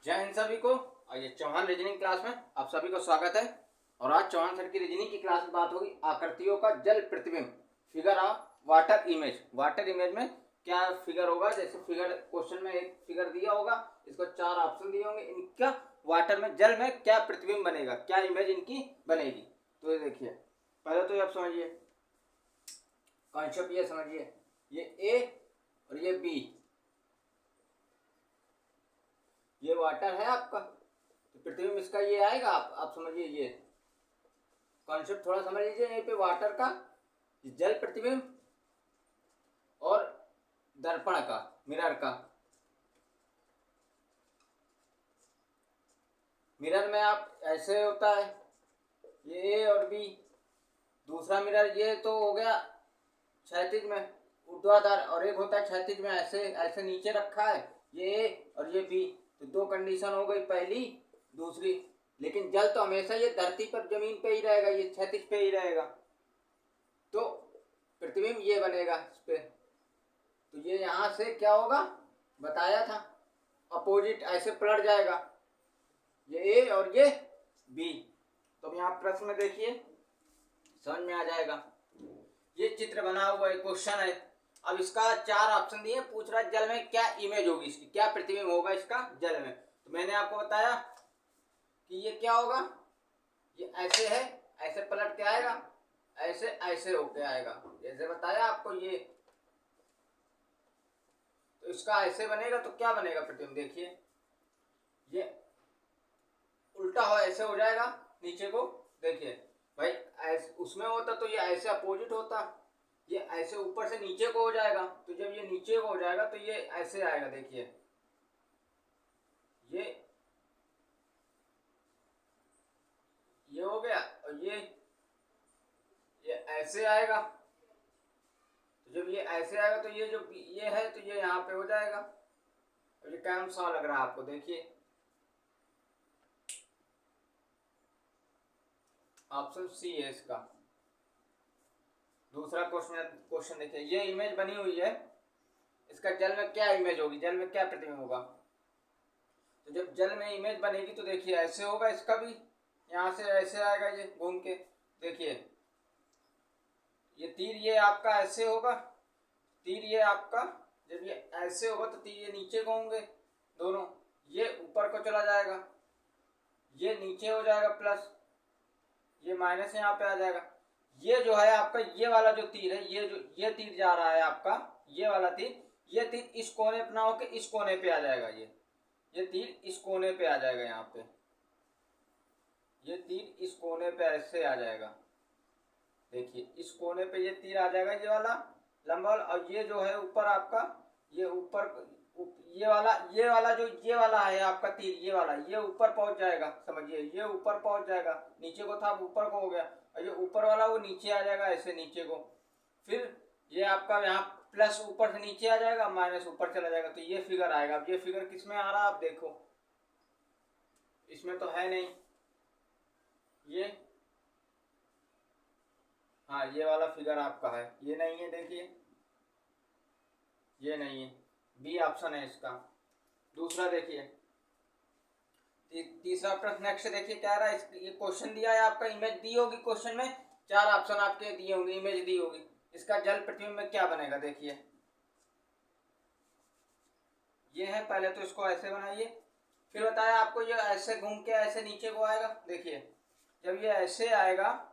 जय हिंद सभी को। आइए चौहान रीजनिंग क्लास में आप सभी को स्वागत है। और आज चौहान सर की रीजनिंग की क्लास में बात होगी आकृतियों का जल प्रतिबिंब, figure of water image. Water image में क्या फिगर होगा, जैसे फिगर क्वेश्चन में एक फिगर दिया होगा, इसको चार ऑप्शन दिए होंगे, इनका वाटर में जल में क्या प्रतिबिंब बनेगा, क्या इमेज इनकी बनेगी। तो ये देखिए, पहले तो ये आप समझिए कॉन्सेप्ट, ये समझिए, ये ए और ये बी, ये वाटर है आपका, तो प्रतिबिंब इसका ये आएगा। आप समझिए, ये कॉन्सेप्ट थोड़ा समझ लीजिए। यहीं पे वाटर का जल प्रतिबिंब और दर्पण का, मिरर का। मिरर में आप ऐसे होता है, ये ए और बी। दूसरा मिरर ये तो हो गया क्षैतिज में ऊर्ध्वाधर, और एक होता है क्षैतिज में ऐसे ऐसे नीचे रखा है, ये ए और ये बी। तो दो कंडीशन हो गई, पहली दूसरी। लेकिन जल तो हमेशा ये धरती पर जमीन पे ही रहेगा, ये क्षैतिज पे ही रहेगा, तो प्रतिबिंब ये बनेगा इस पे। तो ये यहां से क्या होगा बताया था, अपोजिट ऐसे पलट जाएगा, ये ए और ये बी। तो अब यहाँ प्रश्न में देखिए, समझ में आ जाएगा। ये चित्र बना हुआ है, क्वेश्चन है। अब इसका चार ऑप्शन दिए, पूछ रहा है जल में क्या इमेज होगी, इसकी क्या प्रतिबिंब होगा इसका जल में। तो मैंने आपको बताया कि ये क्या होगा, ये ऐसे है, ऐसे पलट के आएगा, ऐसे ऐसे होके आएगा, जैसे बताया आपको ये। तो इसका ऐसे बनेगा, तो क्या बनेगा प्रतिबिंब, देखिए ये उल्टा हो, ऐसे हो जाएगा नीचे को। देखिए भाई, ऐसे उसमें होता तो ये ऐसे अपोजिट होता, ये ऐसे ऊपर से नीचे को हो जाएगा। तो जब ये नीचे को हो जाएगा तो ये ऐसे आएगा, देखिए ये हो गया, और ये ऐसे आएगा। तो जब ये ऐसे आएगा तो ये जो ये है तो ये यहाँ पे हो जाएगा। अब ये कैम सा लग रहा है आपको, देखिए ऑप्शन सी है इसका। दूसरा क्वेश्चन देखिए, ये इमेज बनी हुई है, इसका जल में क्या इमेज होगी, जल में क्या प्रतिबिंब होगा। तो जब जल में इमेज बनेगी तो देखिए ऐसे होगा, इसका भी यहाँ से ऐसे आएगा, ये घूम के। देखिए ये तीर ये आपका ऐसे होगा, तीर ये आपका जब ये ऐसे होगा तो तीर ये नीचे को होंगे दोनों, ये ऊपर को चला जाएगा, ये नीचे हो जाएगा प्लस, ये माइनस यहाँ पे आ जाएगा। ये जो है आपका ये वाला जो तीर है, ये जो ये तीर जा रहा है आपका, ये वाला तीर, ये तीर इस कोने पे ना होके इस कोने पे आ जाएगा, ये तीर इस कोने पे आ जाएगा, यहाँ पे ये तीर इस कोने पे ऐसे आ जाएगा। देखिए इस कोने पे ये तीर आ जाएगा, ये वाला लंबा वाला। और ये जो है ऊपर आपका, ये ऊपर ये वाला जो ये वाला है आपका तीर, ये वाला ये ऊपर पहुंच जाएगा, समझिए ये ऊपर पहुंच जाएगा, नीचे को था ऊपर को हो गया, और ये ऊपर वाला वो नीचे आ जाएगा, ऐसे नीचे को। फिर ये आपका यहाँ प्लस ऊपर से नीचे आ जाएगा, माइनस ऊपर चला जाएगा, तो ये फिगर आएगा। अब ये फिगर किस में आ रहा है आप देखो, इसमें तो है नहीं ये, हाँ ये वाला फिगर आपका है, ये नहीं है, देखिए ये नहीं है, बी ऑप्शन है इसका। दूसरा देखिए, तीसरा प्रश्न नेक्स्ट देखिए क्या रहा है। ये क्वेश्चन दिया है आपका, इमेज दी होगी क्वेश्चन में, चार ऑप्शन आपके दिए होंगे, इमेज दी होगी, इसका जल प्रतिबिंब में क्या बनेगा। देखिए ये है, पहले तो इसको ऐसे बनाइए, फिर बताया आपको ये ऐसे घूम के ऐसे नीचे को आएगा। देखिए जब ये ऐसे आएगा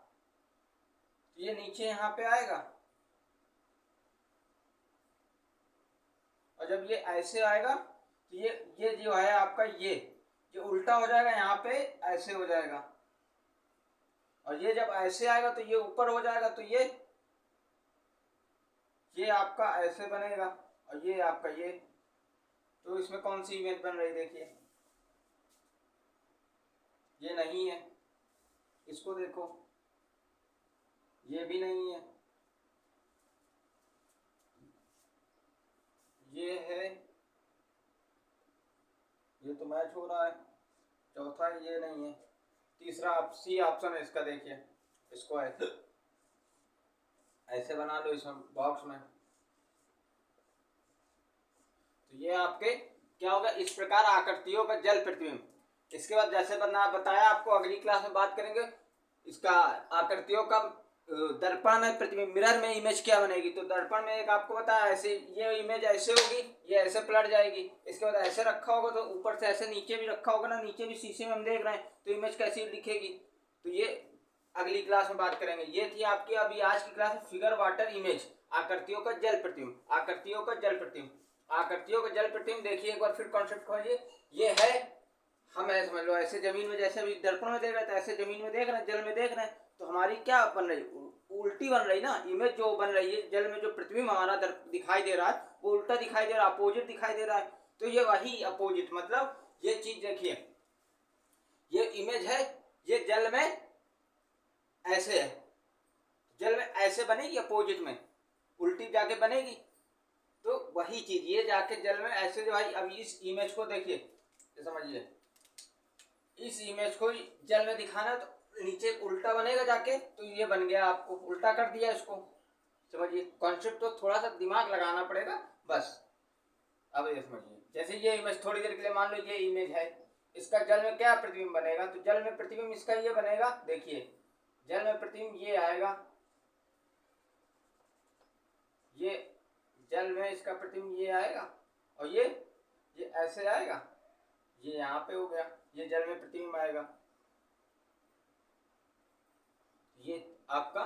तो ये नीचे यहाँ पे आएगा, और जब ये ऐसे आएगा तो ये जो है आपका ये उल्टा हो जाएगा, यहाँ पे ऐसे हो जाएगा, और ये जब ऐसे आएगा तो ये ऊपर हो जाएगा, तो ये आपका ऐसे बनेगा, और ये आपका ये। तो इसमें कौन सी इमेज बन रही, देखिए ये नहीं है, इसको देखो ये भी नहीं है, ये है, ये तो मैच हो रहा है। चौथा ये नहीं है, तीसरा सी ऑप्शन है इसका। देखिए इसको ऐसे बना लो इसमें बॉक्स में, तो ये आपके क्या होगा, इस प्रकार आकृतियों का जल प्रतिबिंब। इसके बाद जैसे बताया आपको, अगली क्लास में बात करेंगे इसका आकृतियों का दर्पण में प्रतिबिंब, मिरर में इमेज क्या बनेगी। तो दर्पण में एक आपको बताया ऐसे, ये इमेज ऐसे होगी, ये ऐसे पलट जाएगी। इसके बाद ऐसे रखा होगा तो ऊपर से ऐसे नीचे भी रखा होगा ना, नीचे भी शीशे में हम देख रहे हैं तो इमेज कैसी दिखेगी। तो ये अगली क्लास में बात करेंगे। ये थी आपकी अभी आज की क्लास में फिगर वाटर इमेज, आकृतियों का जल प्रतिबिंब, आकृतियों का जल प्रतिबिंब। आकृतियों का जल प्रतिबिंब देखिए एक बार फिर कॉन्सेप्ट खोजिए। ये है, हम ऐसे समझ लो, ऐसे जमीन में जैसे अभी दर्पण में देख रहे थे, ऐसे जमीन में देख रहे हैं, जल में देख रहे हैं, तो हमारी क्या बन रही, उल्टी बन रही ना इमेज जो बन रही है। जल में जो प्रतिबिंब हमारा दिखाई दे रहा है वो उल्टा दिखाई दे रहा है, अपोजिट दिखाई दे रहा है। तो ये वही अपोजिट, मतलब ये चीज देखिए, ये इमेज है, ये जल में ऐसे है, जल में ऐसे बनेगी, अपोजिट में उल्टी जाके बनेगी। तो वही चीज ये जाके जल में ऐसे, जो भाई अभी इस इमेज को देखिए, समझिए इस इमेज को जल में दिखाना तो नीचे उल्टा बनेगा जाके, तो ये बन गया, आपको उल्टा कर दिया इसको। समझिए कॉन्सेप्ट तो थोड़ा सा दिमाग लगाना पड़ेगा बस। अब ये समझिए, जैसे ये इमेज थोड़ी देर के लिए मान लो ये इमेज है, इसका जल में क्या प्रतिबिंब बनेगा। तो जल में प्रतिबिंब इसका ये बनेगा, देखिए जल में प्रतिबिंब ये आएगा, ये जल में इसका प्रतिबिंब ये आएगा, और ये ऐसे आएगा, ये यहाँ पे हो गया, ये जल में प्रतिबिंब आएगा। ये आपका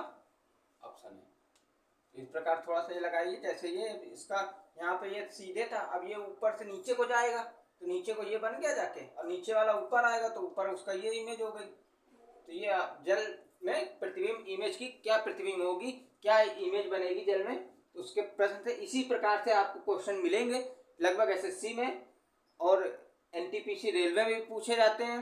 ऑप्शन है। इस प्रकार थोड़ा सा ये लगाइए, जैसे ये इसका यहाँ पे ये सीधे था, अब ये ऊपर से नीचे को जाएगा, तो नीचे को ये बन गया जाके, और नीचे वाला ऊपर आएगा तो ऊपर उसका ये इमेज हो गई। तो ये जल में प्रतिबिंब इमेज की क्या प्रतिबिंब होगी, क्या इमेज बनेगी जल में, तो उसके प्रश्न से इसी प्रकार से आपको क्वेश्चन मिलेंगे लगभग एसएससी में, और एनटीपीसी रेलवे में भी पूछे जाते हैं,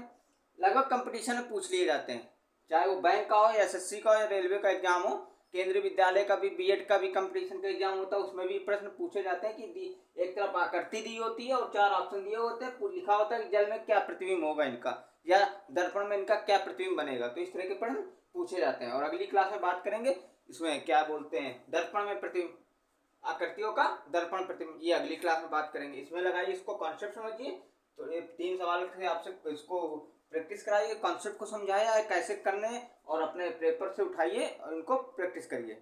लगभग कंपटीशन में पूछ लिए जाते हैं, चाहे वो बैंक का हो या एसएससी का हो या रेलवे का एग्जाम हो। केंद्रीय विद्यालय का भी, बीएड का भी कंपटीशन का एग्जाम होता है, उसमें भी प्रश्न पूछे जाते हैं कि एक तरफ आकृति दी होती है और 4 ऑप्शन दिए होते हैं, लिखा होता है कि जल में क्या प्रतिबिंब होगा इनका, या दर्पण में इनका क्या प्रतिबिंब बनेगा। तो इस तरह के प्रश्न पूछे जाते हैं, और अगली क्लास में बात करेंगे इसमें क्या बोलते हैं, दर्पण में प्रतिबिंब, आकृतियों का दर्पण प्रतिबिंब, ये अगली क्लास में बात करेंगे। इसमें लगाइए, इसको कॉन्सेप्ट समझिए। तो ये 3 सवाल से आपसे इसको प्रैक्टिस कराइए, कॉन्सेप्ट को समझाया है कैसे करने, और अपने पेपर से उठाइए और इनको प्रैक्टिस करिए।